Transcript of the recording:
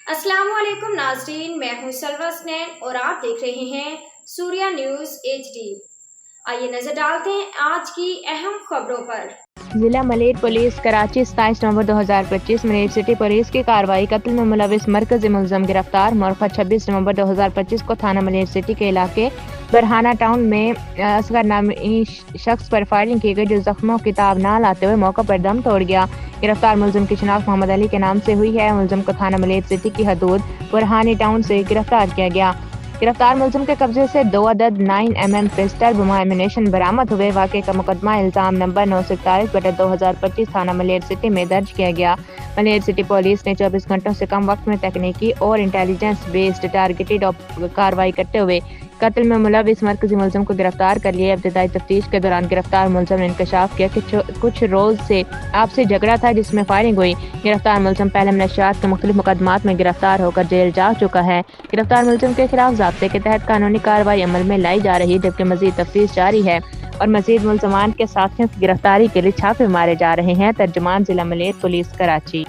अस्सलाम वालेकुम नाज़रीन, मैं हूं सलवा स्नैन और आप देख रहे हैं सूर्या न्यूज़ HD। आइए नजर डालते हैं आज की अहम खबरों पर। जिला मलेर पुलिस कराची 27 नवंबर 2025 मलेर सिटी पुलिस की कार्रवाई कत्ल में मुलविस मरकजी मुलजम गिरफ्तार। मौका 26 नवंबर 2025 को थाना मलेर सिटी के इलाके बरहाना टाउन में असगर नामी शख्स पर फायरिंग की गई, जो जख्मों की ताब ना लाते हुए मौका पर दम तोड़ गया। गिरफ्तार मुलजिम की शिनाख्त मोहम्मद अली के नाम से हुई है। मुलजिम को थाना मलेर सिटी की हदूद बरहानी टाउन से गिरफ्तार किया गया। गिरफ्तार मुलजिम के कब्जे से 2 अदद 9mm पिस्टल बम एमिनेशन बरामद हुए। वाक़े का मुकदमा इल्जाम नंबर 941/2025 थाना मलेर सिटी में दर्ज किया गया। मलेर सिटी पुलिस ने 24 घंटों से कम वक्त में तकनीकी और इंटेलिजेंस बेस्ड टारगेटेड कार्रवाई करते हुए कत्ल में मुलविस मरकजी मुलजिम को गिरफ्तार कर लिया। इब्तिदाई तफ्तीश के दौरान गिरफ्तार मुलजिम ने इंकशाफ किया कि कुछ रोज से आपसी झगड़ा था जिसमें फायरिंग हुई। गिरफ्तार मुलजिम पहले नशियात के मुख्तलिफ मुकदमात में गिरफ्तार होकर जेल जा चुका है। गिरफ्तार मुलजिम के खिलाफ ज़ाब्ते के तहत कानूनी कार्रवाई अमल में लाई जा रही है, जबकि मजीद तफ्तीश जारी है और मजीद मुलजमान के साथियों की गिरफ्तारी के लिए छापे मारे जा रहे हैं। तर्जुमान जिला मलेर पुलिस कराची।